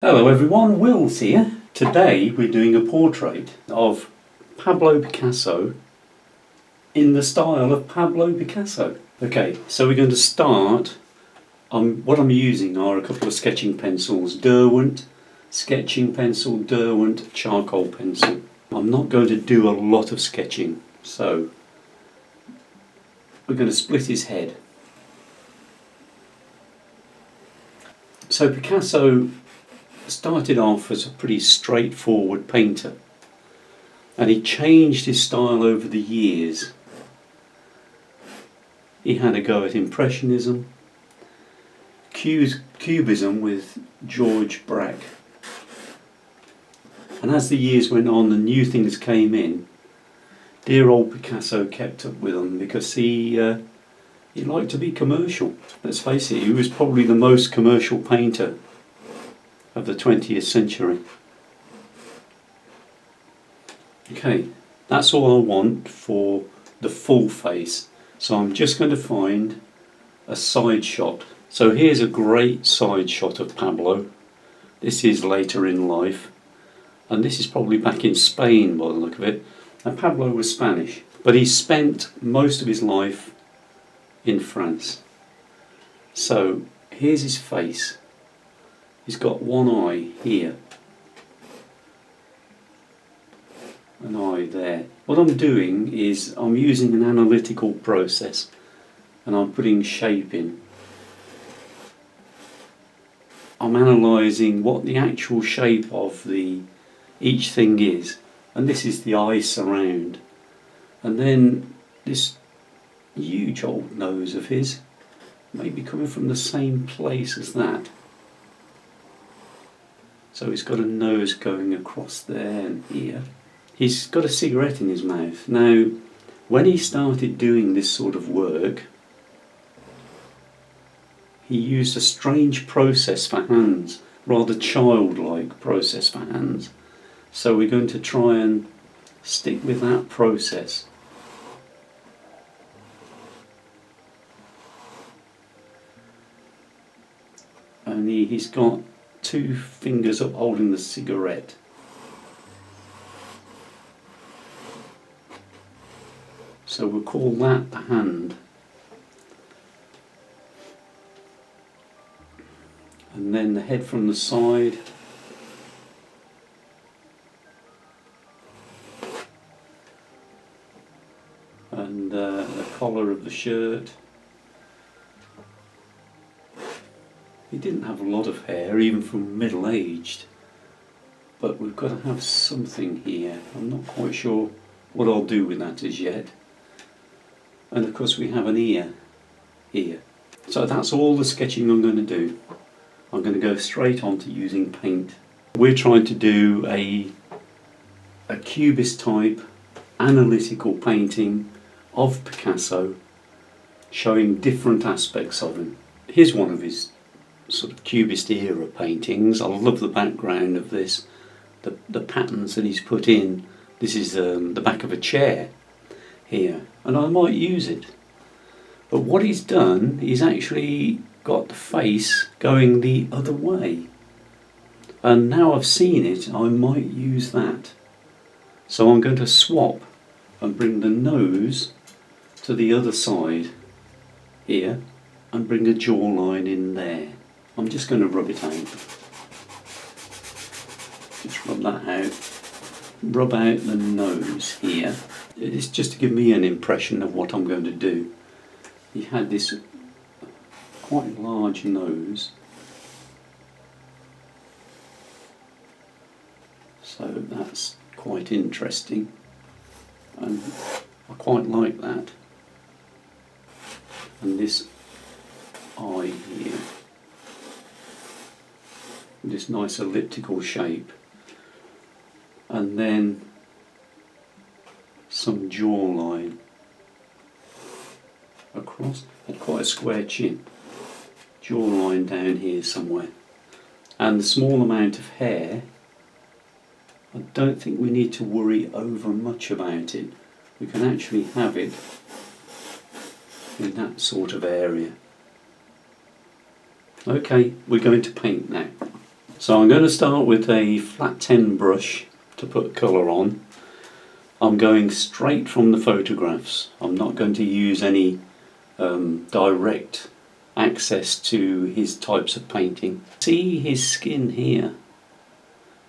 Hello everyone, Will's here. Today we're doing a portrait of Pablo Picasso in the style of Pablo Picasso. Okay, so we're going to start. What I'm using are a couple of sketching pencils, Derwent sketching pencil, Derwent charcoal pencil. I'm not going to do a lot of sketching, so we're going to split his head. So Picasso started off as a pretty straightforward painter, and he changed his style over the years. He had a go at Impressionism, Cubism with George Braque, and as the years went on and new things came in, dear old Picasso kept up with them because he liked to be commercial. Let's face it, he was probably the most commercial painter of the 20th century. Okay, that's all I want for the full face. So I'm just going to find a side shot. So here's a great side shot of Pablo. This is later in life, and this is probably back in Spain by the look of it. And Pablo was Spanish, but he spent most of his life in France. So here's his face. He's got one eye here, an eye there. What I'm doing is I'm using an analytical process and I'm putting shape in. I'm analysing what the actual shape of each thing is, and this is the eye surround. And then this huge old nose of his may be coming from the same place as that. So he's got a nose going across there and here. He's got a cigarette in his mouth. Now, when he started doing this sort of work, he used a strange process for hands, rather childlike process for hands. So we're going to try and stick with that process. Only he's got two fingers up holding the cigarette. So we'll call that the hand. And then the head from the side. And the collar of the shirt. He didn't have a lot of hair, even from middle-aged, but we've got to have something here. I'm not quite sure what I'll do with that as yet. And of course we have an ear here. So that's all the sketching I'm going to do. I'm going to go straight on to using paint. We're trying to do a Cubist type analytical painting of Picasso, showing different aspects of him. Here's one of his sort of Cubist era paintings. I love the background of this, the patterns that he's put in. This is the back of a chair here, and I might use it. But what he's done, he's actually got the face going the other way, and now I've seen it, I might use that. So I'm going to swap and bring the nose to the other side here and bring a jawline in there. I'm just going to rub it out. Just rub that out. Rub out the nose here. It's just to give me an impression of what I'm going to do. He had this quite large nose. So that's quite interesting. And I quite like that. And this eye here. This nice elliptical shape, and then some jawline across, and quite a square chin, jawline down here somewhere, and the small amount of hair. I don't think we need to worry over much about it. We can actually have it in that sort of area. Okay, we're going to paint now. So I'm going to start with a flat 10 brush to put colour on. I'm going straight from the photographs. I'm not going to use any direct access to his types of painting. See his skin here?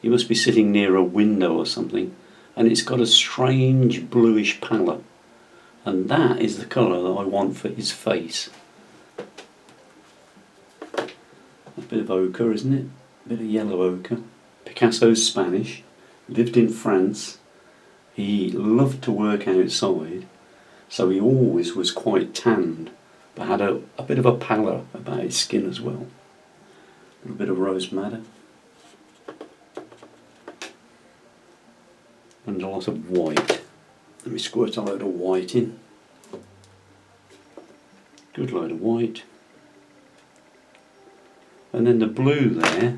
He must be sitting near a window or something, and it's got a strange bluish pallor, and that is the colour that I want for his face. A bit of ochre, isn't it? A bit of yellow ochre. Picasso's Spanish, lived in France. He loved to work outside, so he always was quite tanned, but had a bit of a pallor about his skin as well. A little bit of rose madder. And a lot of white. Let me squirt a load of white in. Good load of white. And then the blue there,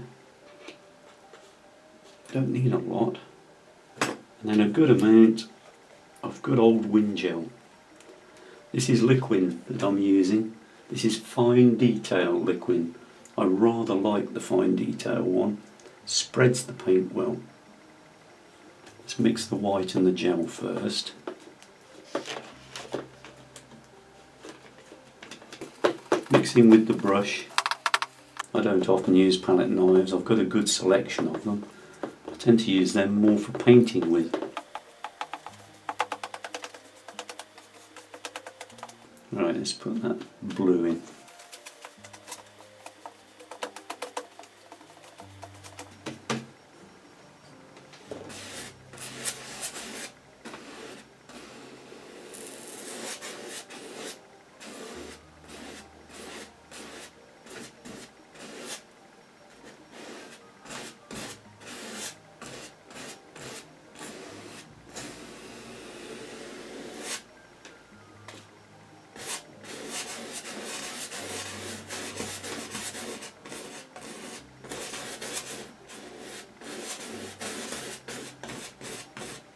don't need a lot. And then a good amount of good old wind gel. This is liquid that I'm using. This is fine detail liquid. I rather like the fine detail one. Spreads the paint well. Let's mix the white and the gel first. Mixing with the brush. I don't often use palette knives. I've got a good selection of them. I tend to use them more for painting with. Right, let's put that blue in.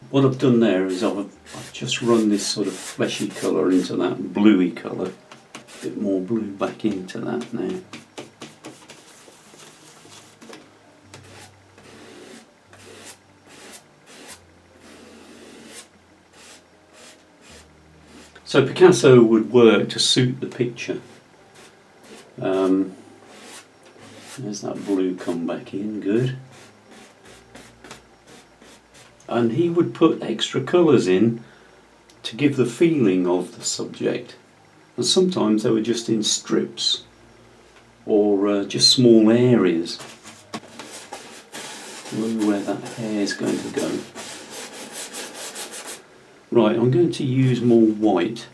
What I've done there is I've just run this sort of fleshy colour into that bluey colour. A bit more blue back into that now. So Picasso would work to suit the picture. There's that blue come back in, good. And he would put extra colours in to give the feeling of the subject. And sometimes they were just in strips or just small areas. I wonder where that hair is going to go. Right, I'm going to use more white.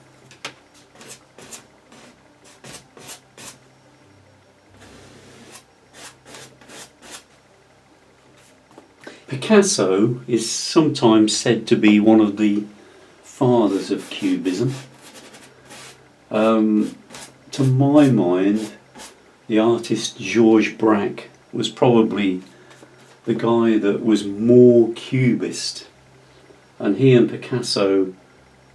Picasso is sometimes said to be one of the fathers of Cubism. To my mind, the artist Georges Braque was probably the guy that was more Cubist, and he and Picasso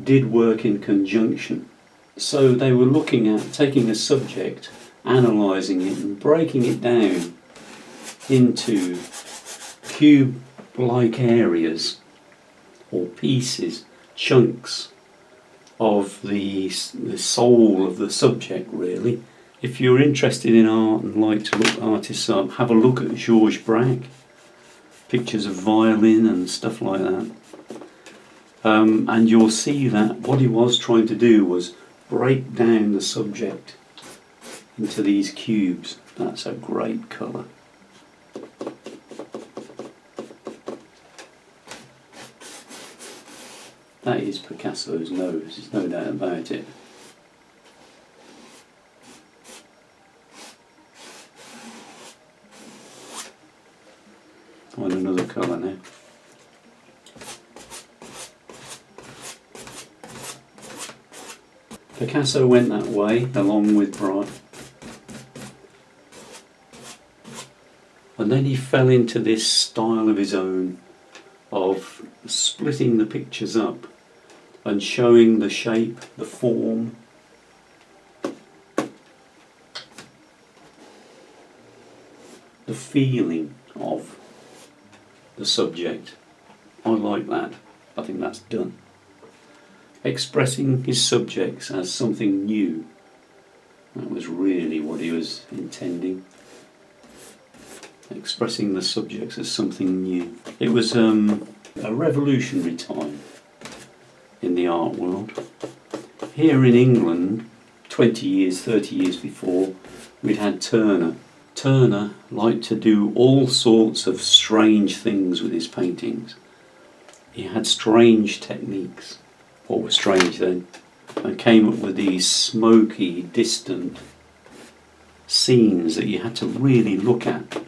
did work in conjunction. So they were looking at taking a subject, analysing it and breaking it down into cube-like areas or pieces, chunks of the soul of the subject, really. If you're interested in art and like to look artists up, have a look at Georges Braque, pictures of violin and stuff like that. And you'll see that what he was trying to do was break down the subject into these cubes. That's a great colour. That is Picasso's nose, there's no doubt about it. On another colour now. Picasso went that way along with Braque. And then he fell into this style of his own of splitting the pictures up and showing the shape, the form. the feeling of the subject. I like that. I think that's done. Expressing his subjects as something new. That was really what he was intending. Expressing the subjects as something new. It was a revolutionary time in the art world. Here in England, 20 years, 30 years before, we'd had Turner. Turner liked to do all sorts of strange things with his paintings. He had strange techniques, what was strange then, and came up with these smoky, distant scenes that you had to really look at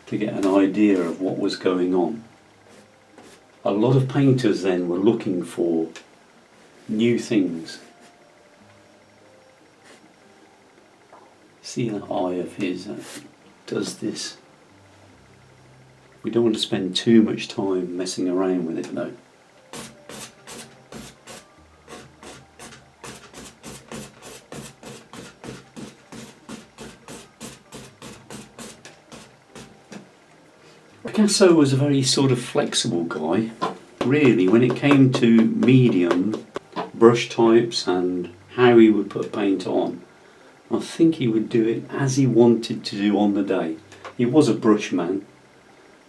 to get an idea of what was going on. A lot of painters then were looking for new things. See that eye of his that does this. We don't want to spend too much time messing around with it though. Picasso was a very sort of flexible guy. Really, when it came to medium, brush types and how he would put paint on, I think he would do it as he wanted to do on the day. He was a brush man.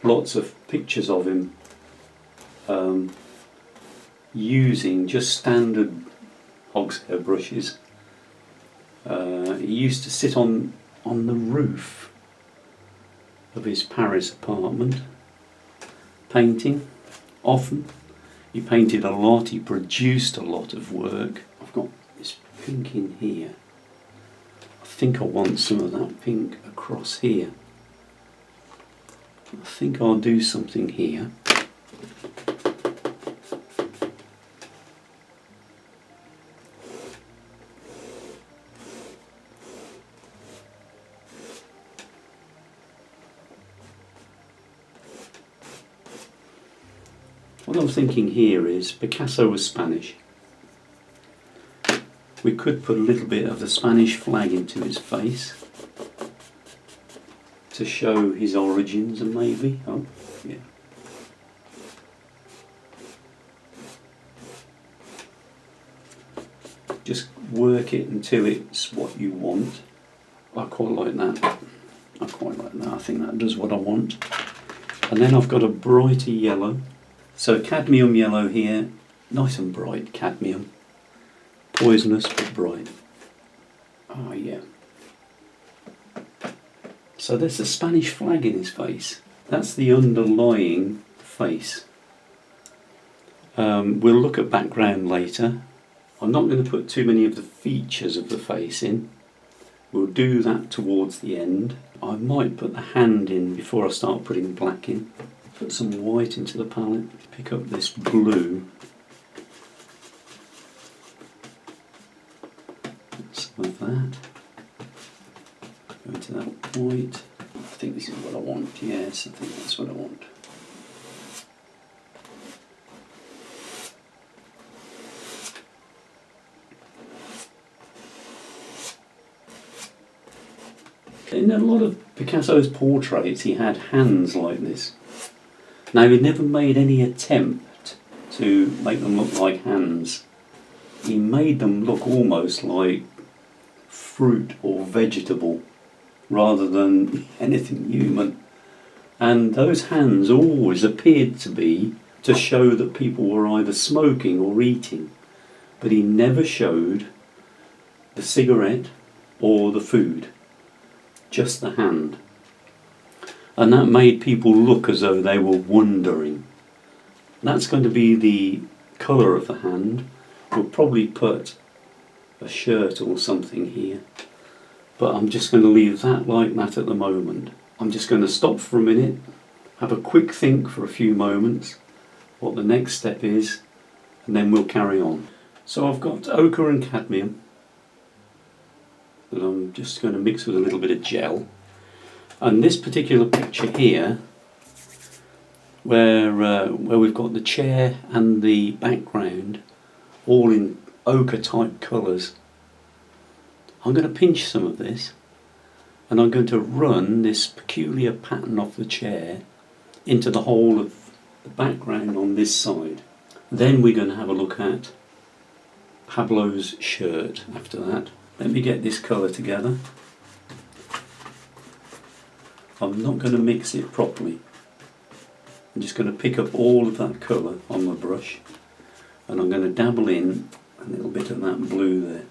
Lots of pictures of him using just standard hogshair brushes. He used to sit on the roof of his Paris apartment painting. Often he painted a lot, he produced a lot of work. I've got this pink in here. I think I want some of that pink across here. I think I'll do something here. What I'm thinking here is Picasso was Spanish. We could put a little bit of the Spanish flag into his face to show his origins, and maybe, oh yeah. Just work it until it's what you want. I quite like that. I quite like that. I think that does what I want. And then I've got a brighter yellow. So cadmium yellow here, nice and bright cadmium. Poisonous but bright. Oh yeah. So there's a Spanish flag in his face. That's the underlying face. We'll look at background later. I'm not going to put too many of the features of the face in. We'll do that towards the end. I might put the hand in before I start putting black in. Put some white into the palette. Pick up this blue. Some of that. Go into that white. I think this is what I want. Yes, I think that's what I want. In a lot of Picasso's portraits he had hands like this. Now he never made any attempt to make them look like hands. He made them look almost like fruit or vegetable rather than anything human. And those hands always appeared to be to show that people were either smoking or eating. But he never showed the cigarette or the food. Just the hand. And that made people look as though they were wondering. That's going to be the colour of the hand. We'll probably put a shirt or something here. But I'm just going to leave that like that at the moment. I'm just going to stop for a minute, have a quick think for a few moments, what the next step is, and then we'll carry on. So I've got ochre and cadmium that I'm just going to mix with a little bit of gel. And this particular picture here, where we've got the chair and the background all in ochre type colours, I'm going to pinch some of this and I'm going to run this peculiar pattern off the chair into the whole of the background on this side. Then we're going to have a look at Pablo's shirt after that. Let me get this colour together. I'm not going to mix it properly. I'm just going to pick up all of that colour on my brush, and I'm going to dabble in a little bit of that blue there.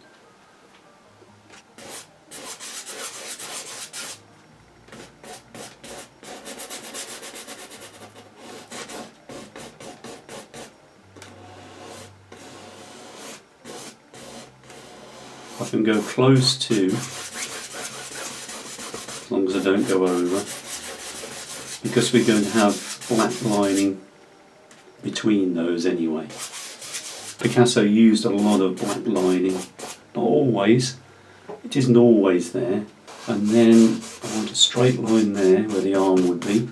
I can go close to, as long as I don't go over, because we're going to have black lining between those anyway. Picasso used a lot of black lining, not always, it isn't always there, and then I want a straight line there where the arm would be.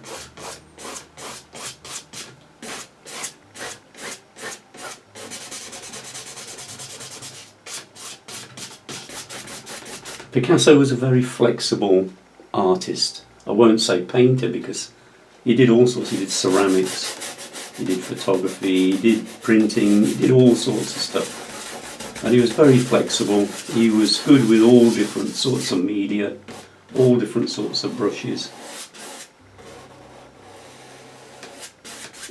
Picasso was a very flexible artist. I won't say painter because he did all sorts. He did ceramics, he did photography, he did printing, he did all sorts of stuff. And he was very flexible. He was good with all different sorts of media, all different sorts of brushes.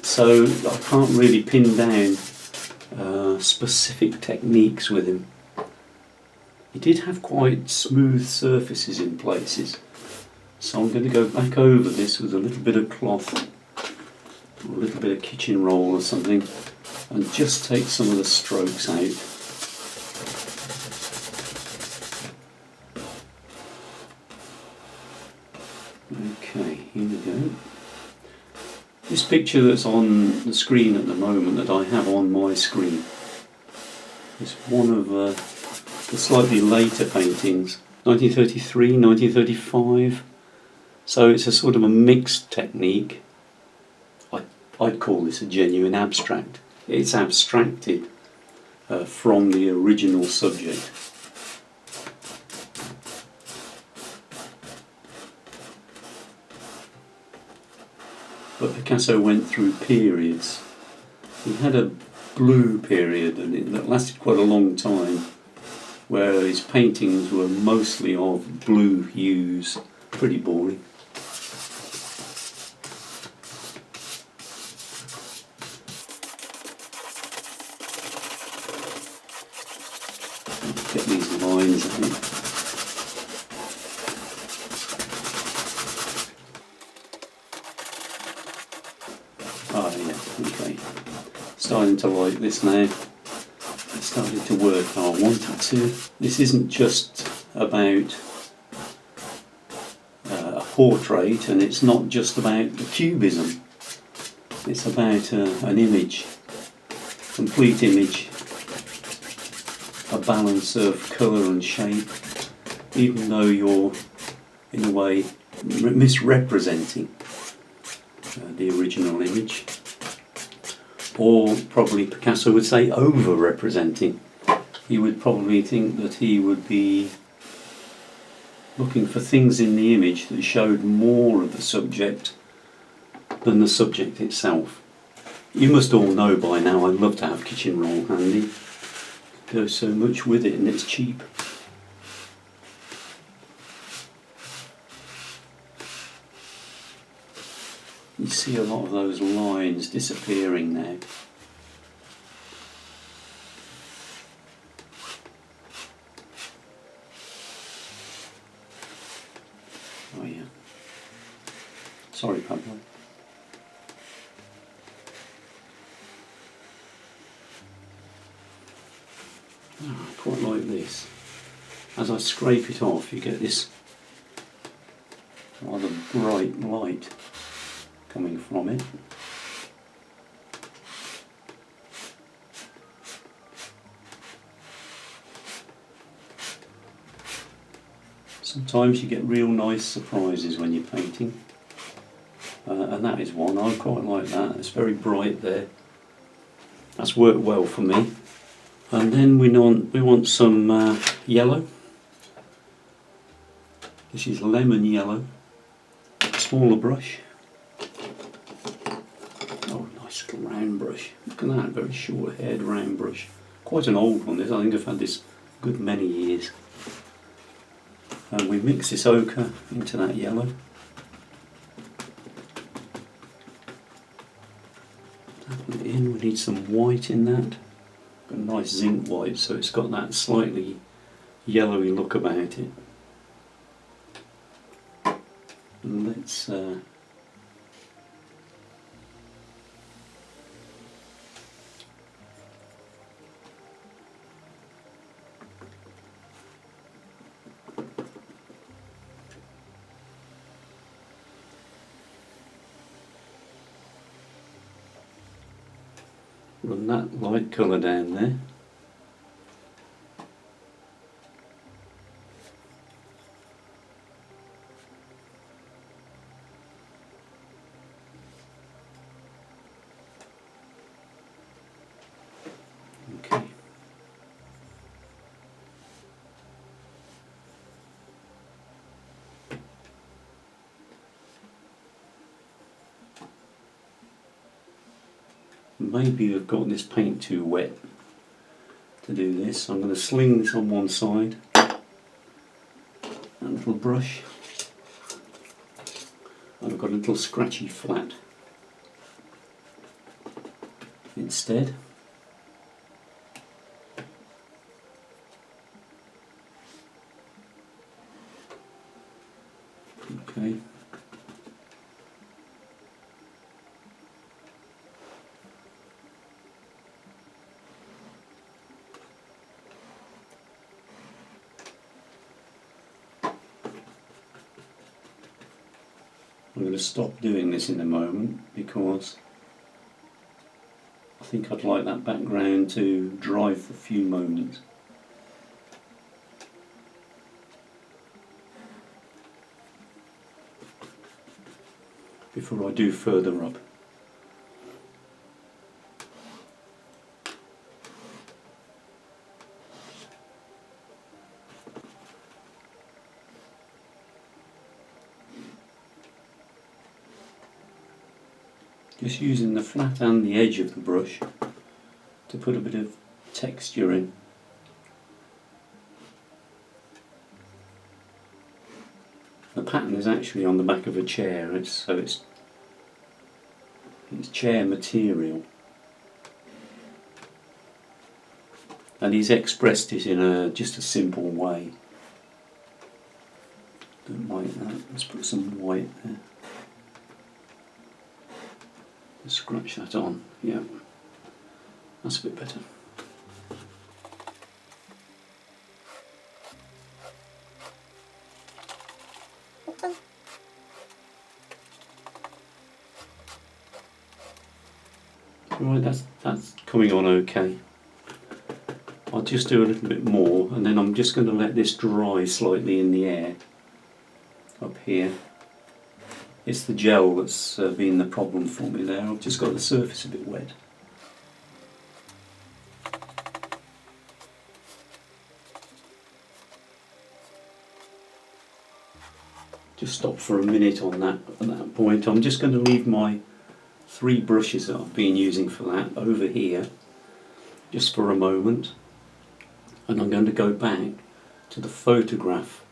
So I can't really pin down specific techniques with him. He did have quite smooth surfaces in places, so I'm going to go back over this with a little bit of cloth or a little bit of kitchen roll or something and just take some of the strokes out. Okay, here we go. This picture that's on the screen at the moment, that I have on my screen, is one of the slightly later paintings, 1933, 1935, so it's a sort of a mixed technique. I'd call this a genuine abstract. It's abstracted from the original subject. But Picasso went through periods. He had a blue period that lasted quite a long time, where his paintings were mostly of blue hues, pretty boring. Get these lines out. Ah yeah, okay. Starting to like this now. Started to work how I wanted to. This isn't just about a portrait, and it's not just about the cubism. It's about an image, complete image, a balance of colour and shape, even though you're in a way misrepresenting the original image. Or probably Picasso would say over-representing. He would probably think that he would be looking for things in the image that showed more of the subject than the subject itself. You must all know by now I love to have kitchen roll handy. It goes so much with it and it's cheap. You see a lot of those lines disappearing now. Oh yeah. Sorry, Pablo. Oh, I quite like this. As I scrape it off, you get this rather bright light coming from it. Sometimes you get real nice surprises when you're painting, and that is one. I quite like that. It's very bright there. That's worked well for me. And then we want some yellow. This is lemon yellow, smaller brush. Oh, nice little round brush. Look at that, very short haired round brush. Quite an old one this, I think I've had this a good many years. And we mix this ochre into that yellow. Put it in, we need some white in that. Got a nice zinc white, so it's got that slightly yellowy look about it. And let's run that light colour down there. Okay. Maybe I've got this paint too wet to do this. I'm going to sling this on one side. A little brush. And I've got a little scratchy flat instead. Okay. I'm going to stop doing this in a moment because I think I'd like that background to dry for a few moments. Before I do further up. Just using the flat and the edge of the brush to put a bit of texture in. The pattern is actually on the back of a chair, it's chair material. And he's expressed it in just a simple way. Don't like that. Let's put some white there. Scratch that on, yeah, that's a bit better. Right, that's coming on okay. I'll just do a little bit more and then I'm just going to let this dry slightly in the air up here. It's the gel that's been the problem for me there. I've just got the surface a bit wet. Just stop for a minute on that at that point. I'm just going to leave my 3 brushes that I've been using for that over here just for a moment, and I'm going to go back to the photograph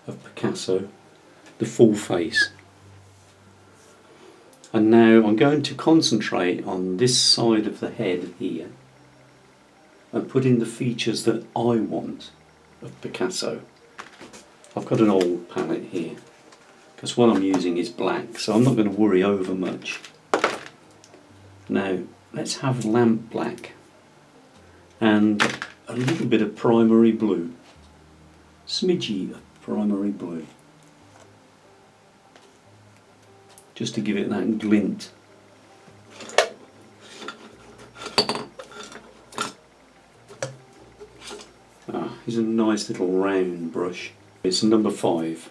of Picasso, the full face. And now I'm going to concentrate on this side of the head here and put in the features that I want of Picasso. I've got an old palette here because what I'm using is black, so I'm not going to worry over much. Now let's have lamp black and a little bit of primary blue, smidgy of primary blue, just to give it that glint. Here's a nice little round brush. It's a number 5.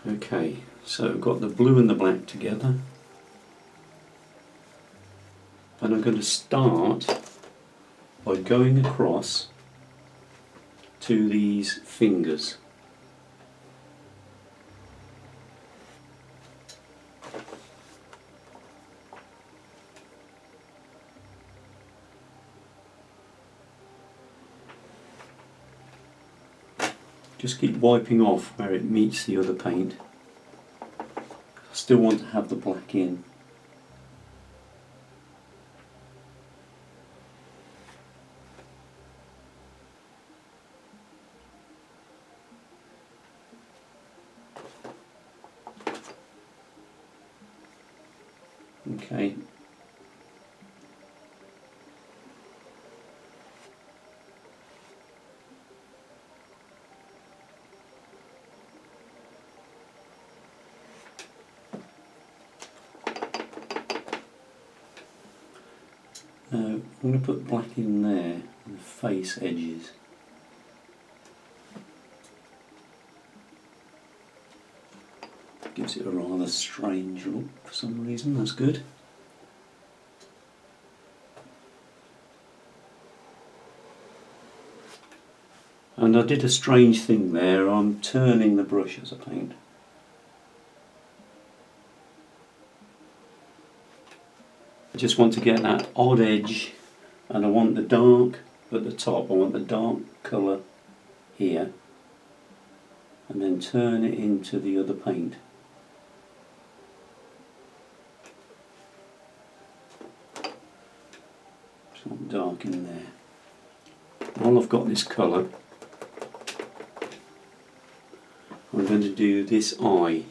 Okay, so I've got the blue and the black together. And I'm going to start by going across to these fingers. Just keep wiping off where it meets the other paint. I still want to have the black in. Okay. I'm going to put black in there, in the face edges. Gives it a rather strange look for some reason, that's good. And I did a strange thing there, I'm turning the brush as I paint. I just want to get that odd edge, and I want the dark at the top, I want the dark colour here, and then turn it into the other paint. Some dark in there. While I've got this colour, I'm going to do this eye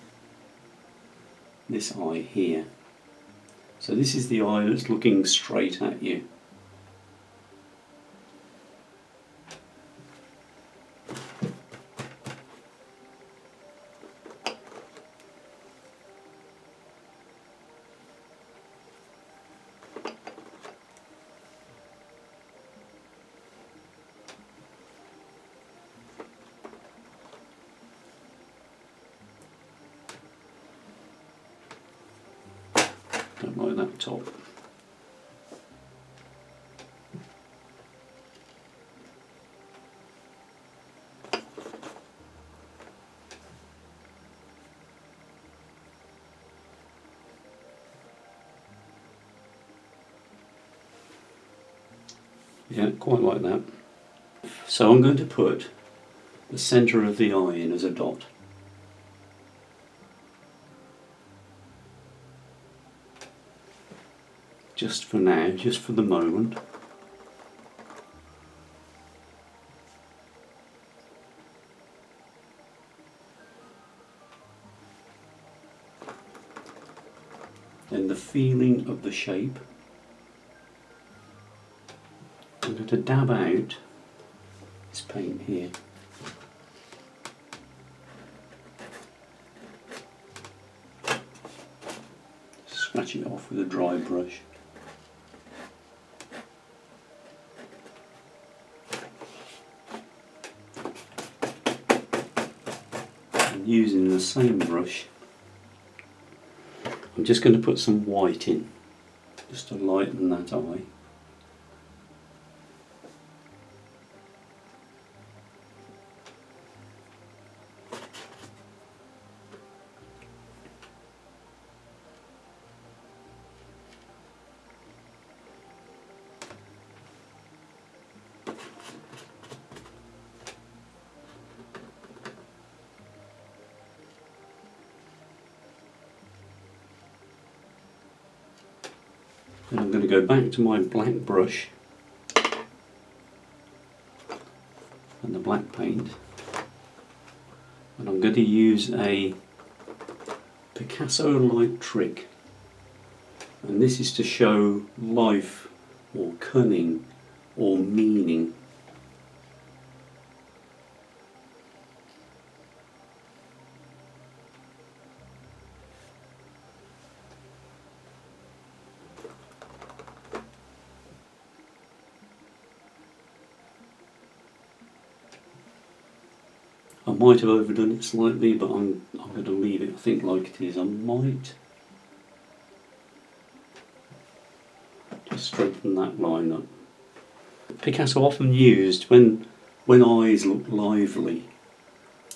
here. So this is the eye that's looking straight at you. Don't like that top. Yeah, quite like that. So I'm going to put the centre of the eye in as a dot. Just for now, just for the moment. Then the feeling of the shape. I'm going to dab out this paint here. Scratch it off with a dry brush. Using the same brush, I'm just going to put some white in, just to lighten that eye. And I'm going to go back to my black brush and the black paint, and I'm going to use a Picasso-like trick, and this is to show life or cunning or meaning. I might have overdone it slightly, but I'm going to leave it, I think, like it is. I might just straighten that line up. Picasso often used, when when eyes look lively,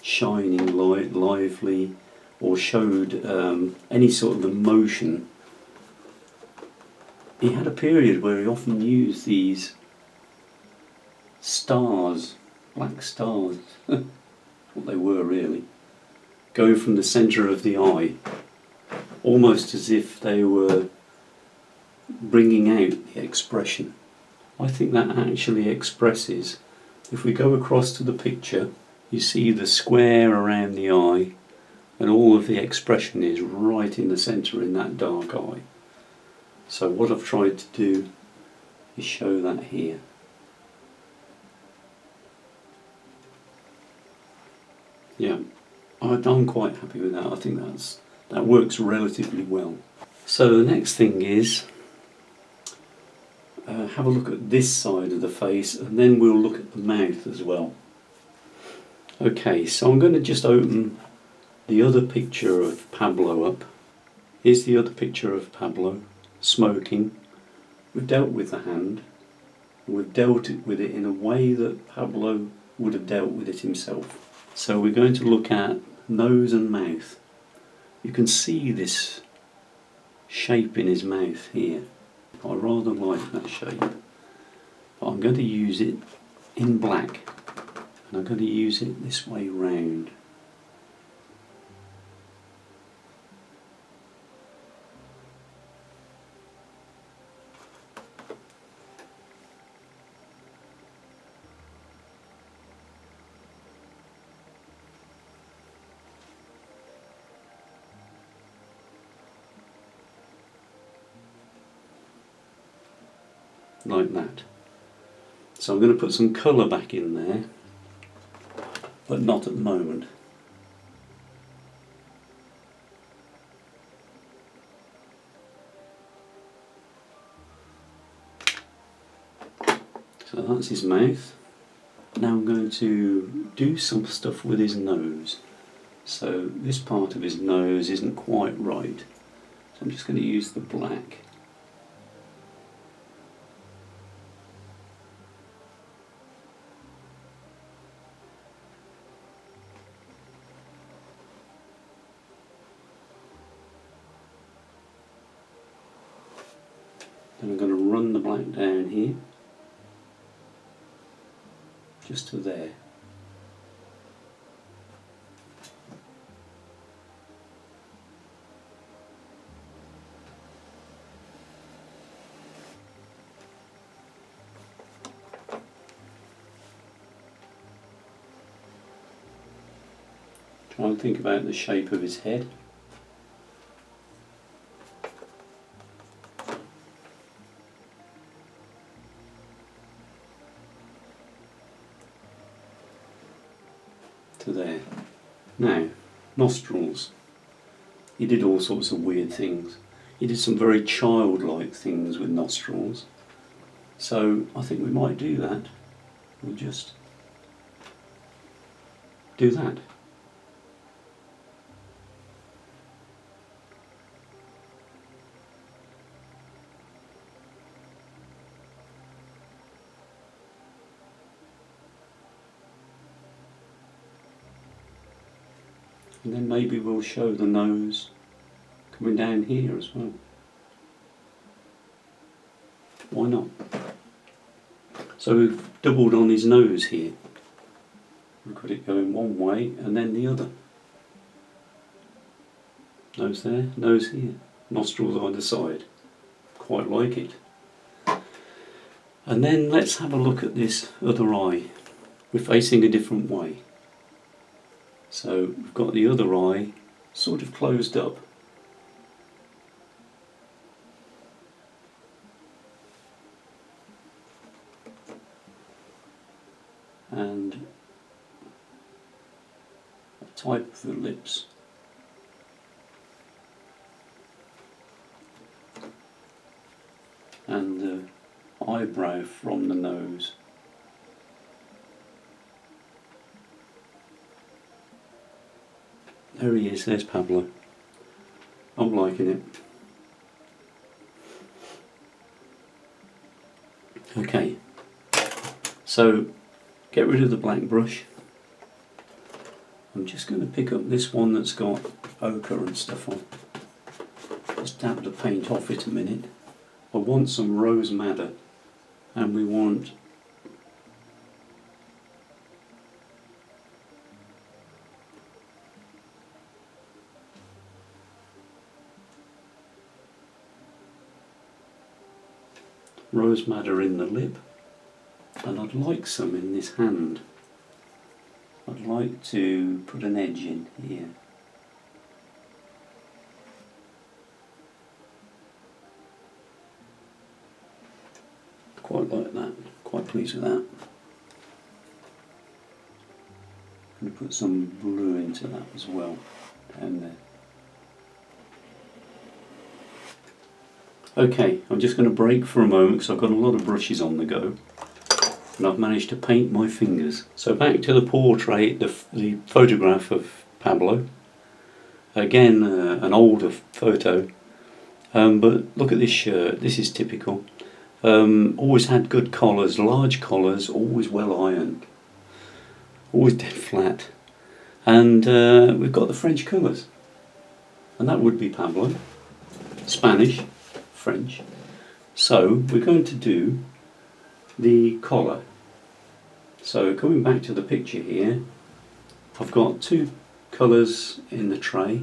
shining light, lively, or showed any sort of emotion, he had a period where he often used these stars, black stars, what they were really, going from the centre of the eye, almost as if they were bringing out the expression. I think that actually expresses, if we go across to the picture, you see the square around the eye, and all of the expression is right in the centre in that dark eye. So what I've tried to do is show that here. Yeah, I'm quite happy with that. I think that works relatively well. So the next thing is have a look at this side of the face, and then we'll look at the mouth as well. Okay, so I'm going to just open the other picture of Pablo up. Here's the other picture of Pablo smoking. We've dealt with the hand, and we've dealt with it in a way that Pablo would have dealt with it himself. So we're going to look at nose and mouth. You can see this shape in his mouth here. I rather like that shape, but I'm going to use it in black, and I'm going to use it this way round. Like that. So I'm going to put some colour back in there, but not at the moment. So that's his mouth. Now I'm going to do some stuff with his nose. So this part of his nose isn't quite right. So I'm just going to use the black. Then I'm going to run the black down here, just to there. Try and think about the shape of his head. To there. Now, nostrils. He did all sorts of weird things. He did some very childlike things with nostrils. So I think we might do that. We'll just do that. And then maybe we'll show the nose coming down here as well. Why not? So we've doubled on his nose here. We've got it going one way and then the other. Nose there, nose here. Nostrils either side. Quite like it. And then let's have a look at this other eye. We're facing a different way. So we've got the other eye sort of closed up. And a type of the lips. And the eyebrow from the nose. There he is, there's Pablo. I'm liking it. Okay, so get rid of the black brush. I'm just going to pick up this one that's got ochre and stuff on. Just dab the paint off it a minute. I want some rose madder, and we want rose madder in the lip, and I'd like some in this hand. I'd like to put an edge in here. Quite like that, quite pleased with that. I'm going to put some blue into that as well, down there. Okay, I'm just going to break for a moment because I've got a lot of brushes on the go. And I've managed to paint my fingers. So back to the portrait, the photograph of Pablo. Again, an older photo. But look at this shirt, this is typical. Always had good collars, large collars, always well ironed. Always dead flat. And we've got the French colours. And that would be Pablo. Spanish, French. So we're going to do the collar. So coming back to the picture here, I've got two colours in the tray.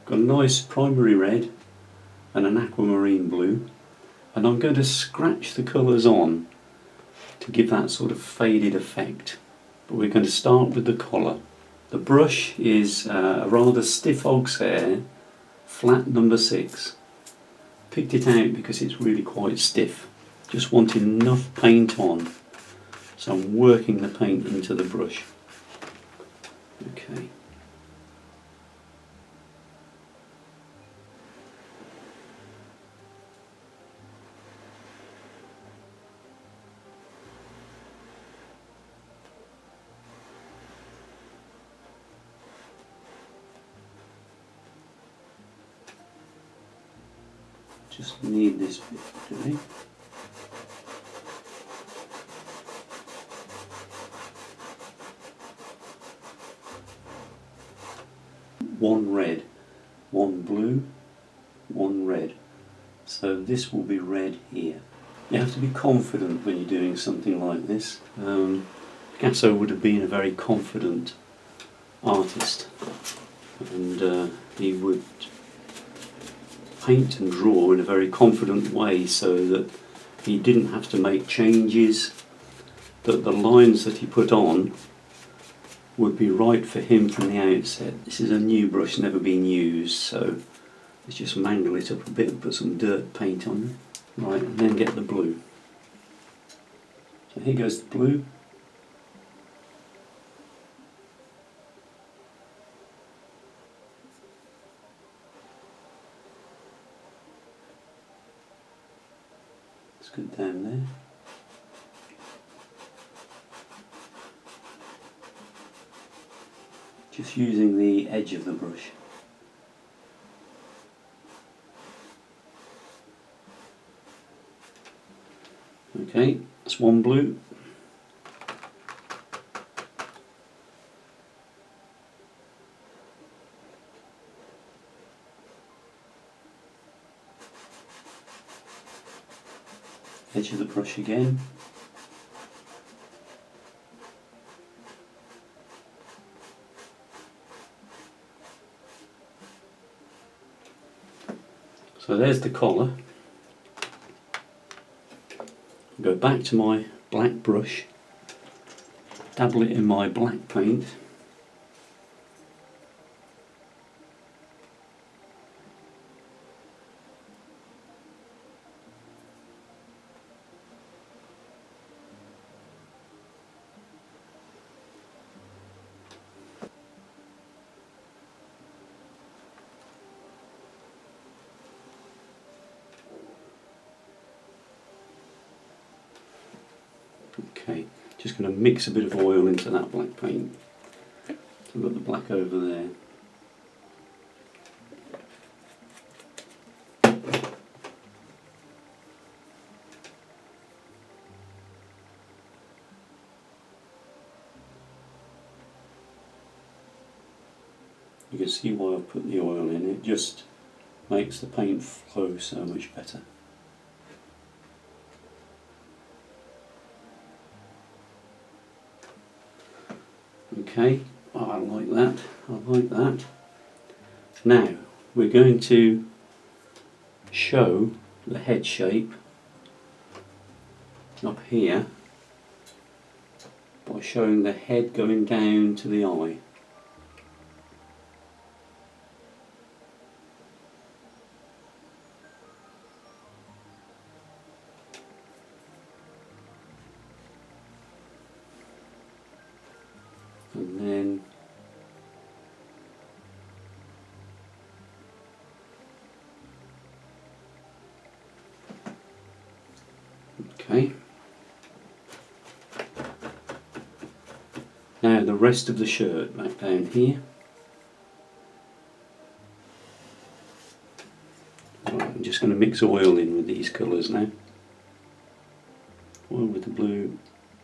Got a nice primary red and an aquamarine blue, and I'm going to scratch the colours on to give that sort of faded effect. But we're going to start with the collar. The brush is a rather stiff Og's hair, flat number 6. Picked it out because it's really quite stiff. Just want enough paint on, so I'm working the paint into the brush. Okay. Just need this bit doing. One red, one blue, one red. So this will be red here. You have to be confident when you're doing something like this. Picasso would have been a very confident artist, and he would paint and draw in a very confident way so that he didn't have to make changes, that the lines that he put on would be right for him from the outset. This is a new brush, never been used, so let's just mangle it up a bit and put some dirt paint on it. Right, and then get the blue. So here goes the blue. It's good down there. Just using the edge of the brush. Okay, that's one blue. Edge of the brush again. So there's the collar. Go back to my black brush, dabble it in my black paint. Okay, just going to mix a bit of oil into that black paint. So I've got the black over there. You can see why I've put the oil in. It just makes the paint flow so much better. Okay, oh, I like that. I like that. Now we're going to show the head shape up here by showing the head going down to the eye. And then okay. Now the rest of the shirt back down here. Right, I'm just going to mix oil in with these colours now. Oil with the blue,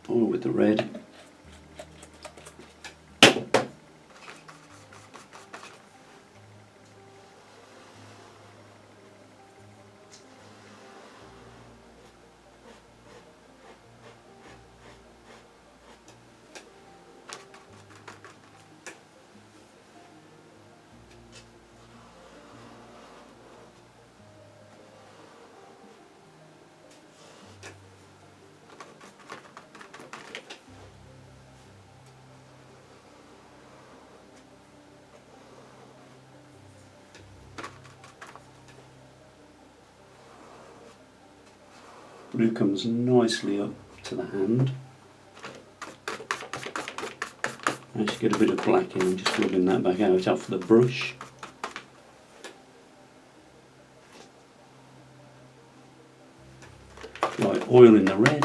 oil with the red. Blue comes nicely up to the hand. I just get a bit of black in, I'm just rubbing that back out off the brush. Right, oil in the red.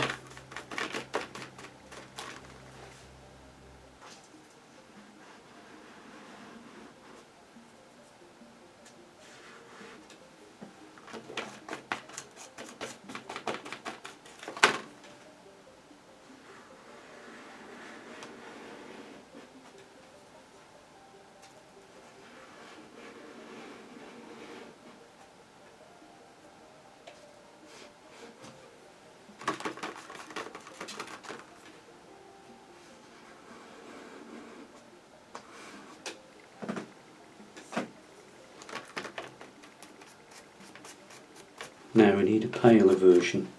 Now we need a paler version,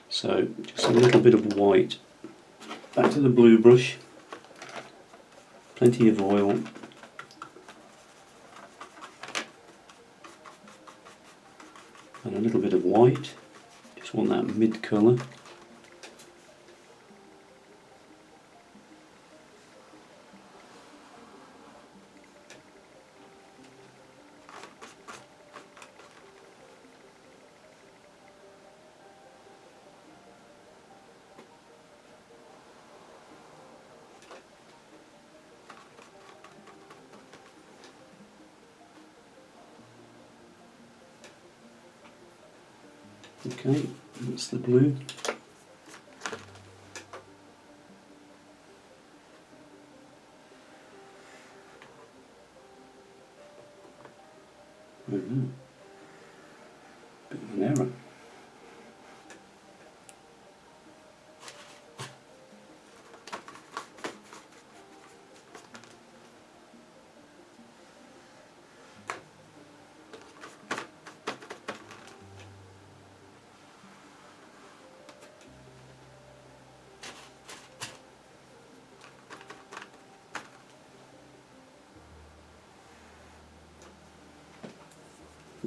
so just a little bit of white. Back to the blue brush, plenty of oil, and a little bit of white. Just want that mid colour. Okay, that's the blue. Oh no, bit of an error.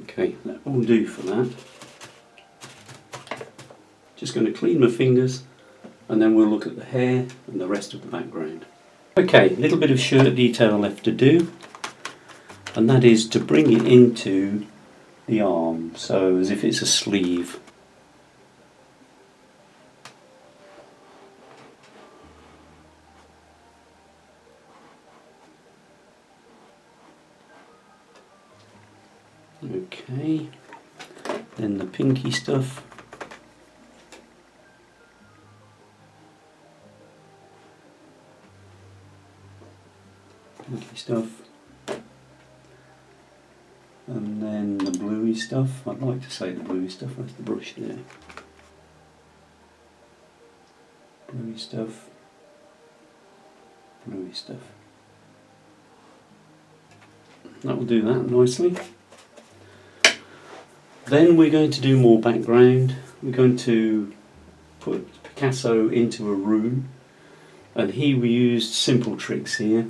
Okay, that will do for that. Just going to clean my fingers and then we'll look at the hair and the rest of the background. Okay, a little bit of shirt detail left to do, and that is to bring it into the arm, so as if it's a sleeve. Okay, then the pinky stuff. Pinky stuff. stuff. I'd like to say the bluey stuff. Where's the brush there? Bluey stuff. Bluey stuff. That will do that nicely. Then we're going to do more background. We're going to put Picasso into a room, and here we used simple tricks here.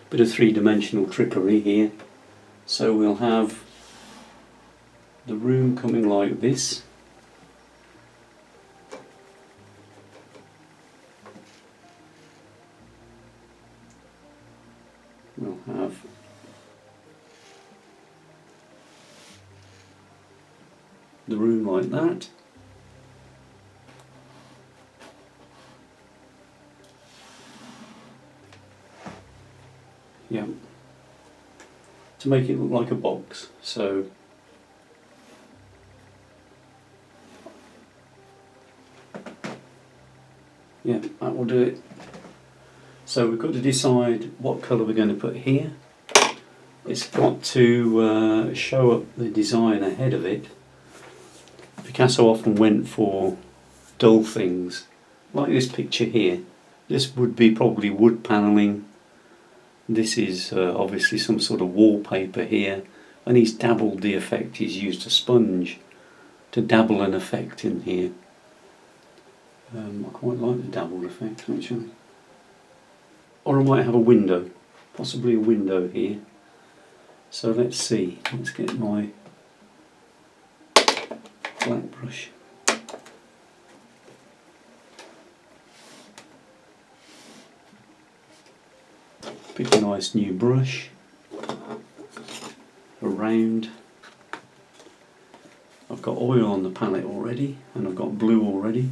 Bit of three-dimensional trickery here. So we'll have the room coming like this. We'll have the room like that. Yeah. To make it look like a box. So yeah, that will do it. So we've got to decide what colour we're going to put here. It's got to show up the design ahead of it. Picasso often went for dull things, like this picture here. This would be probably wood panelling. This is obviously some sort of wallpaper here, and he's dabbled the effect. He's used a sponge to dabble an effect in here. I quite like the dabbled effect actually. Or I might have a window, possibly a window here. So let's see, let's get my black brush. Pick a nice new brush, a round. I've got oil on the palette already, and I've got blue already.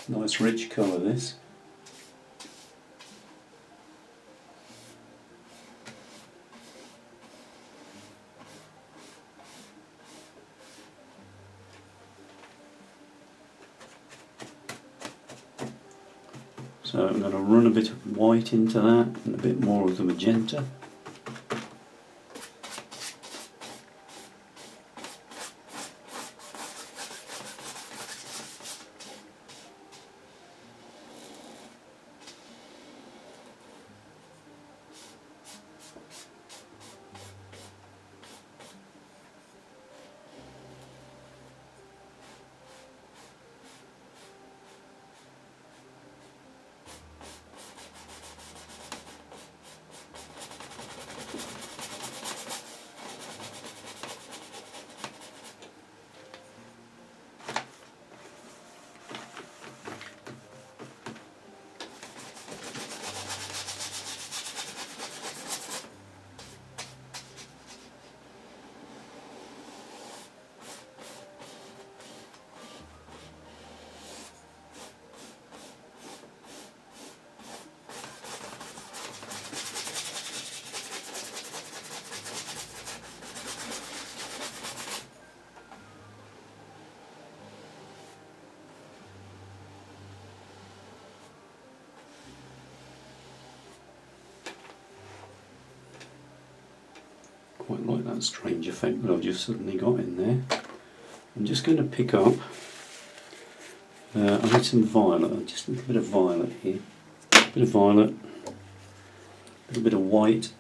Nice rich colour this. So I'm going to run a bit of white into that and a bit more of the magenta. Quite like that strange effect that I've just suddenly got in there. I'm just going to pick up, I need some violet, just a little bit of violet here. A bit of violet, a little bit of white.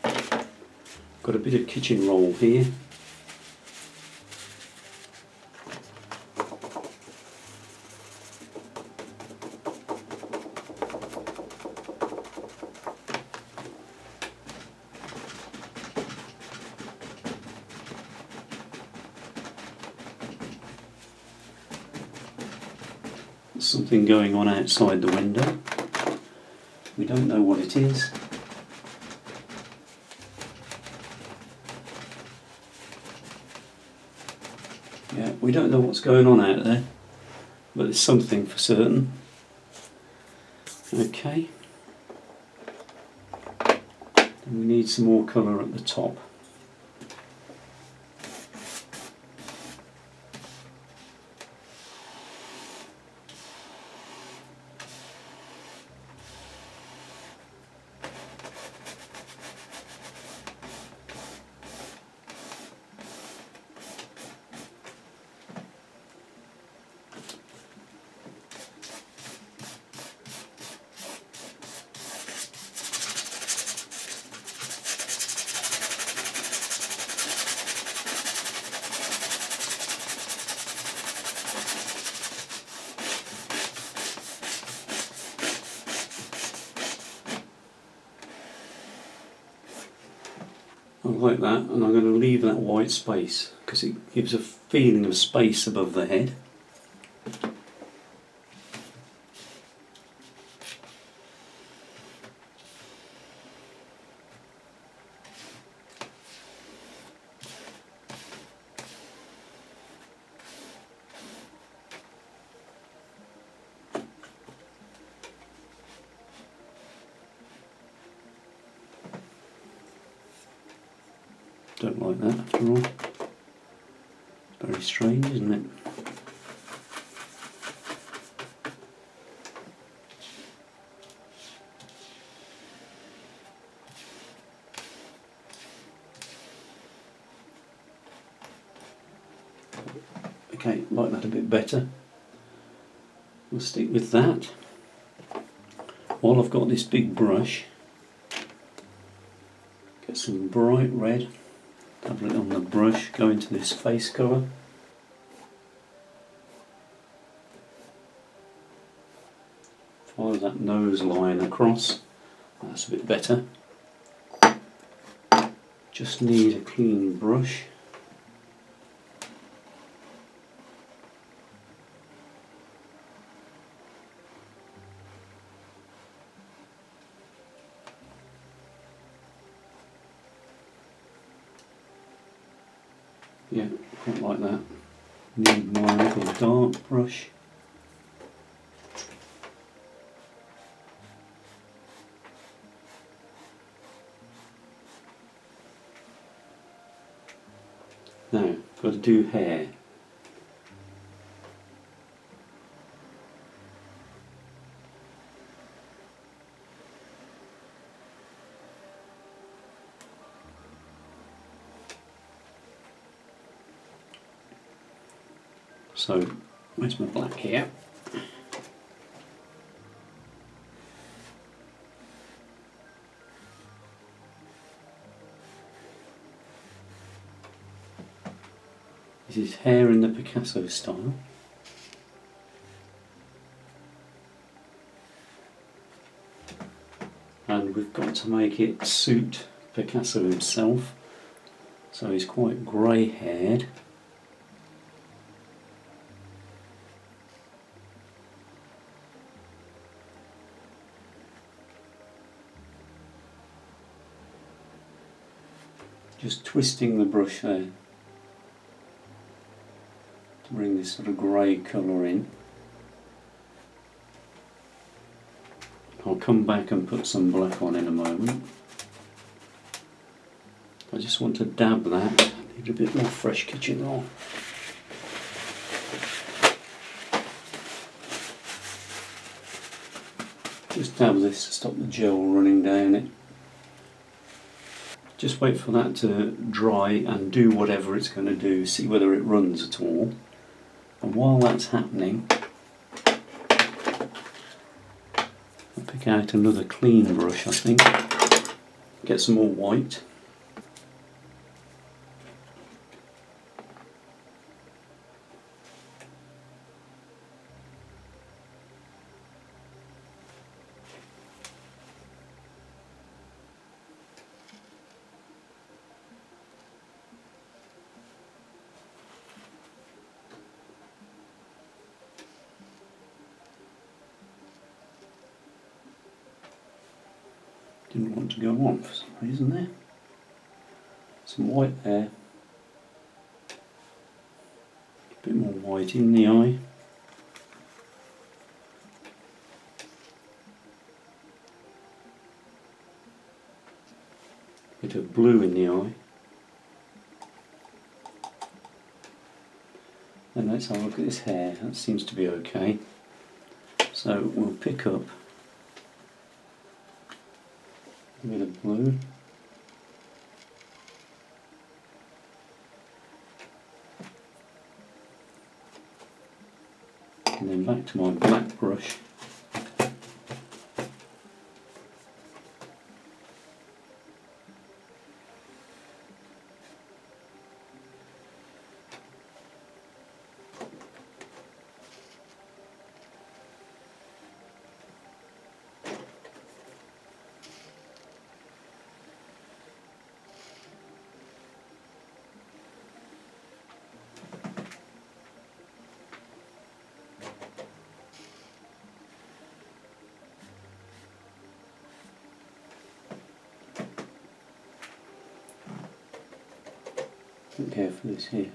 Got a bit of kitchen roll here. Something going on outside the window. We don't know what it is. Yeah, we don't know what's going on out there, but there's something for certain. Okay. And we need some more colour at the top. I like that, and I'm going to leave that white space because it gives a feeling of space above the head. Don't like that after all. Very strange, isn't it? Okay, like that a bit better. We'll stick with that. While I've got this big brush, get some bright red, dab it on the brush, go into this face colour. Follow that nose line across, that's a bit better. Just need a clean brush. Yeah, quite like that. Need my little dark brush. Now, got to do hair. So, where's my black here? This is hair in the Picasso style. And we've got to make it suit Picasso himself. So he's quite grey haired. Just twisting the brush there to bring this sort of grey colour in. I'll come back and put some black on in a moment. I just want to dab that. I need a bit more fresh kitchen roll. Just dab this to stop the gel running down it. Just wait for that to dry and do whatever it's going to do, see whether it runs at all. And while that's happening, I'll pick out another clean brush, I think. Get some more white. Didn't want to go on for some reason there. Some white there. A bit more white in the eye. Bit of blue in the eye. And let's have a look at this hair. That seems to be okay. So we'll pick up a bit of blue. And then back to my black brush. Be careful this here.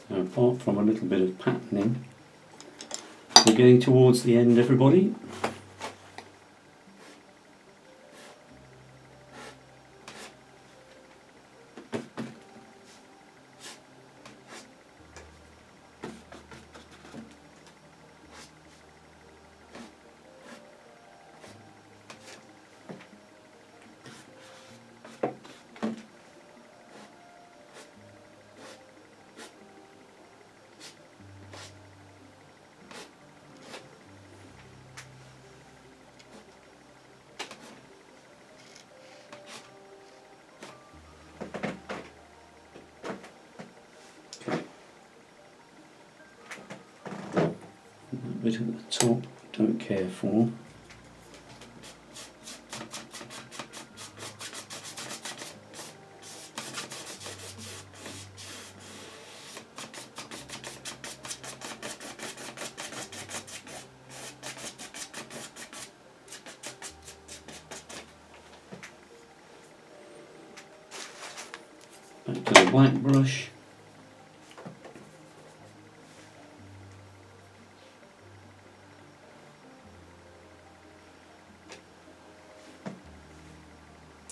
Now, apart from a little bit of patterning, we're getting towards the end, everybody. Bit at the top, don't care for. Back to the black brush.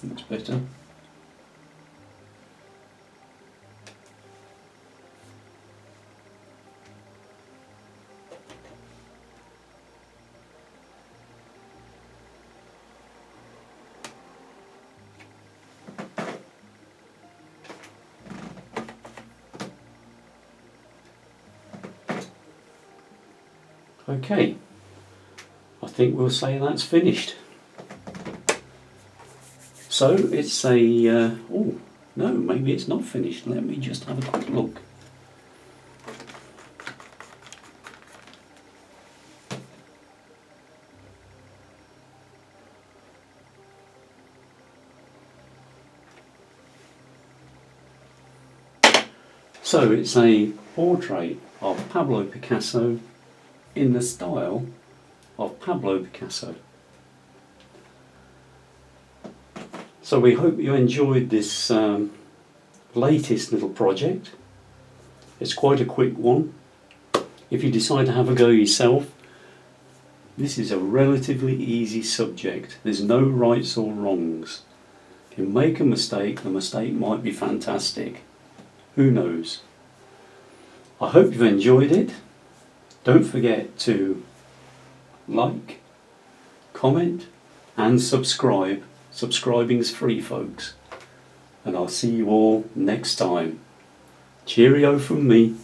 Looks better. Okay, I think we'll say that's finished. So it's a, oh no, maybe it's not finished. Let me just have a quick look. So it's a portrait of Pablo Picasso in the style of Pablo Picasso. So we hope you enjoyed this latest little project. It's quite a quick one. If you decide to have a go yourself, this is a relatively easy subject. There's no rights or wrongs. If you make a mistake, the mistake might be fantastic. Who knows? I hope you've enjoyed it. Don't forget to like, comment and subscribe. Subscribing's free, folks. And I'll see you all next time. Cheerio from me.